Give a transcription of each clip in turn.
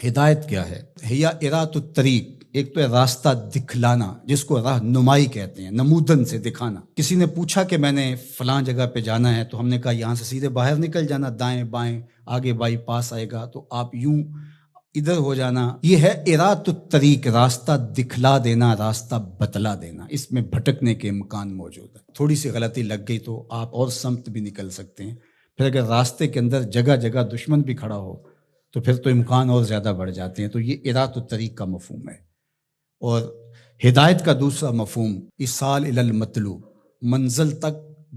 ہدایت کیا ہے؟ ہیا ارات الطریق، ایک تو ہے راستہ دکھلانا، جس کو راہ نمائی کہتے ہیں، نمودن سے دکھانا۔ کسی نے پوچھا کہ میں نے فلاں جگہ پہ جانا ہے، تو ہم نے کہا یہاں سے سیدھے باہر نکل جانا، دائیں بائیں آگے بائی پاس آئے گا، تو آپ یوں ادھر ہو جانا۔ یہ ہے ارات الطریق، راستہ دکھلا دینا، راستہ بتلا دینا۔ اس میں بھٹکنے کے امکان موجود ہے، تھوڑی سی غلطی لگ گئی تو آپ اور سمت بھی نکل سکتے ہیں۔ پھر اگر راستے کے اندر جگہ جگہ دشمن بھی کھڑا ہو تو پھر تو امکان اور زیادہ بڑھ جاتے ہیں۔ تو یہ ارات الطریق کا مفہوم ہے۔ اور ہدایت کا دوسرا مفہوم ایصال الی المطلوب، منزل تک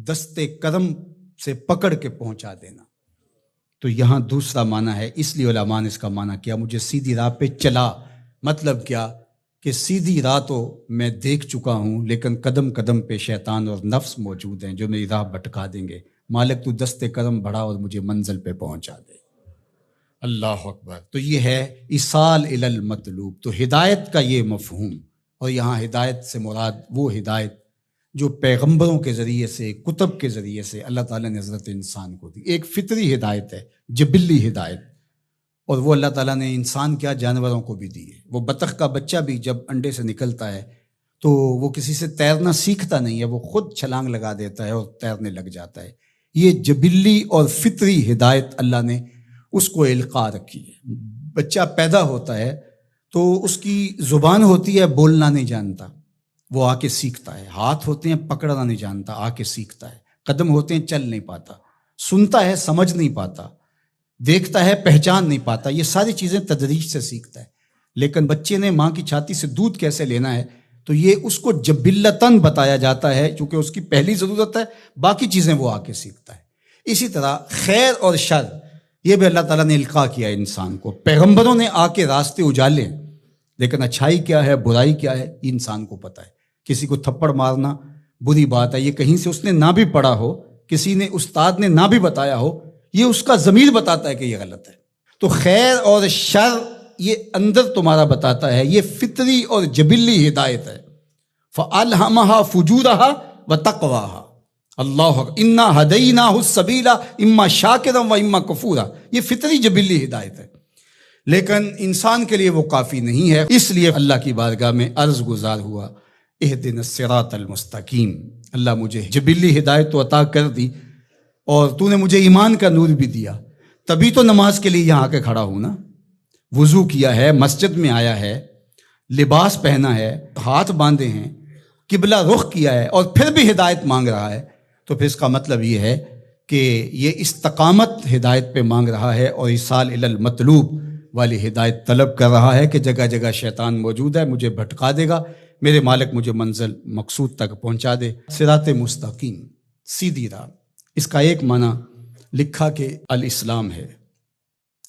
دستے کرم سے پکڑ کے پہنچا دینا۔ تو یہاں دوسرا معنی ہے، اس لیے علماء نے اس کا معنی کیا مجھے سیدھی راہ پہ چلا۔ مطلب کیا کہ سیدھی راہ تو میں دیکھ چکا ہوں، لیکن قدم قدم پہ شیطان اور نفس موجود ہیں جو میری راہ بھٹکا دیں گے۔ مالک تو دستے کرم بڑھا اور مجھے منزل پہ پہنچا دے۔ اللہ اکبر۔ تو یہ ہے ایصال الی المطلوب، تو ہدایت کا یہ مفہوم۔ اور یہاں ہدایت سے مراد وہ ہدایت جو پیغمبروں کے ذریعے سے، کتب کے ذریعے سے اللہ تعالیٰ نے حضرت انسان کو دی۔ ایک فطری ہدایت ہے، جبلی ہدایت، اور وہ اللہ تعالیٰ نے انسان کیا جانوروں کو بھی دی ہے۔ وہ بطخ کا بچہ بھی جب انڈے سے نکلتا ہے تو وہ کسی سے تیرنا سیکھتا نہیں ہے، وہ خود چھلانگ لگا دیتا ہے اور تیرنے لگ جاتا ہے۔ یہ جبلی اور فطری ہدایت اللہ نے اس کو القاء رکھی ہے۔ بچہ پیدا ہوتا ہے تو اس کی زبان ہوتی ہے، بولنا نہیں جانتا، وہ آ کے سیکھتا ہے۔ ہاتھ ہوتے ہیں، پکڑنا نہیں جانتا، آ کے سیکھتا ہے۔ قدم ہوتے ہیں، چل نہیں پاتا۔ سنتا ہے، سمجھ نہیں پاتا۔ دیکھتا ہے، پہچان نہیں پاتا۔ یہ ساری چیزیں تدریج سے سیکھتا ہے۔ لیکن بچے نے ماں کی چھاتی سے دودھ کیسے لینا ہے، تو یہ اس کو جبلتاً بتایا جاتا ہے، چونکہ اس کی پہلی ضرورت ہے، باقی چیزیں وہ آ کے سیکھتا ہے۔ اسی طرح خیر اور شر، یہ بھی اللہ تعالیٰ نے القاء کیا ہے انسان کو۔ پیغمبروں نے آ کے راستے اجالے، لیکن اچھائی کیا ہے، برائی کیا ہے، یہ انسان کو پتہ ہے۔ کسی کو تھپڑ مارنا بری بات ہے، یہ کہیں سے اس نے نہ بھی پڑھا ہو، کسی نے استاد نے نہ بھی بتایا ہو، یہ اس کا ضمیر بتاتا ہے کہ یہ غلط ہے۔ تو خیر اور شر یہ اندر تمہارا بتاتا ہے، یہ فطری اور جبلی ہدایت ہے۔ فَأَلْهَمَهَا فُجُورَهَا وَتَقْوَاهَا۔ اللہ اِنَّا هَدَيْنَاهُ السَّبِيلَ إِمَّا شَاكِرًا وَإِمَّا كَفُورًا۔ یہ فطری جبلی ہدایت ہے، لیکن انسان کے لیے وہ کافی نہیں ہے۔ اس لیے اللہ کی بارگاہ میں عرض گزار ہوا، اهدنا الصراط المستقیم۔ اللہ مجھے جبلی ہدایت تو عطا کر دی، اور تو نے مجھے ایمان کا نور بھی دیا، تبھی تو نماز کے لیے یہاں آ کے کھڑا ہوں نا۔ وضو کیا ہے، مسجد میں آیا ہے، لباس پہنا ہے، ہاتھ باندھے ہیں، قبلہ رخ کیا ہے، اور پھر بھی ہدایت مانگ رہا ہے، تو پھر اس کا مطلب یہ ہے کہ یہ استقامت ہدایت پہ مانگ رہا ہے، اور ایصال الی المطلوب والی ہدایت طلب کر رہا ہے کہ جگہ جگہ شیطان موجود ہے، مجھے بھٹکا دے گا، میرے مالک مجھے منزل مقصود تک پہنچا دے۔ صراط مستقیم، سیدھی راہ، اس کا ایک معنی لکھا کہ الاسلام ہے،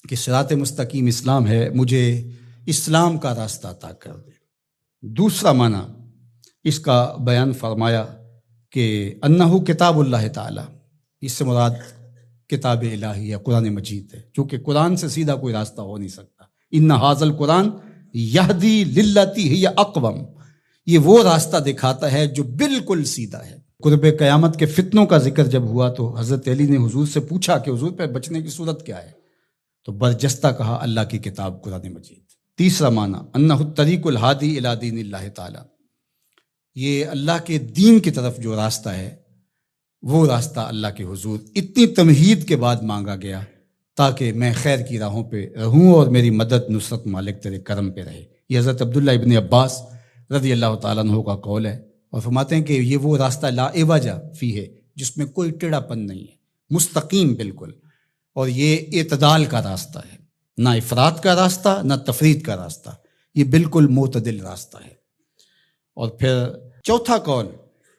کہ صراط مستقیم اسلام ہے، مجھے اسلام کا راستہ عطا کر دے۔ دوسرا معنی اس کا بیان فرمایا کہ انہو کتاب اللہ تعالی، اس سے مراد کتاب الہی ہے، قرآن مجید ہے، چونکہ قرآن سے سیدھا کوئی راستہ ہو نہیں سکتا۔ ان ھذا القرآن یہدی للتی ہی اقوم، یہ وہ راستہ دکھاتا ہے جو بالکل سیدھا ہے۔ قرب قیامت کے فتنوں کا ذکر جب ہوا تو حضرت علی نے حضور سے پوچھا کہ حضور پہ بچنے کی صورت کیا ہے، تو برجستہ کہا اللہ کی کتاب قرآن مجید۔ تیسرا معنی انہ الطریق الہادی الی دین اللہ تعالی، یہ اللہ کے دین کی طرف جو راستہ ہے، وہ راستہ اللہ کے حضور اتنی تمہید کے بعد مانگا گیا تاکہ میں خیر کی راہوں پہ رہوں اور میری مدد نصرت مالک تیرے کرم پہ رہے۔ یہ حضرت عبداللہ ابن عباس رضی اللہ تعالیٰ عنہ کا قول ہے، اور فرماتے ہیں کہ یہ وہ راستہ لا عوج فیہ، جس میں کوئی ٹیڑھا پن نہیں ہے، مستقیم بالکل، اور یہ اعتدال کا راستہ ہے، نہ افراط کا راستہ نہ تفرید کا راستہ، یہ بالکل معتدل راستہ ہے۔ اور پھر چوتھا قول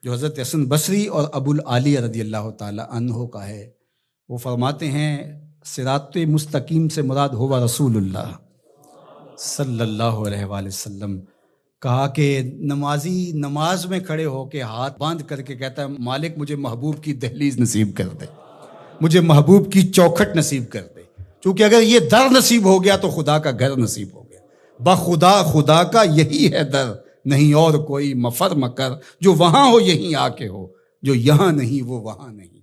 جو حضرت حسن بصری اور ابو العالیہ رضی اللہ تعالیٰ عنہ کا ہے، وہ فرماتے ہیں صراط مستقیم سے مراد ہوا رسول اللہ صلی اللہ علیہ وآلہ وسلم۔ کہا کہ نمازی نماز میں کھڑے ہو کے ہاتھ باندھ کر کے کہتا ہے مالک مجھے محبوب کی دہلیز نصیب کر دے، مجھے محبوب کی چوکھٹ نصیب کر دے، چونکہ اگر یہ در نصیب ہو گیا تو خدا کا گھر نصیب ہو گیا۔ بخدا خدا کا یہی ہے در، نہیں اور کوئی مفر مکر، جو وہاں ہو یہیں آ کے ہو، جو یہاں نہیں وہ وہاں نہیں۔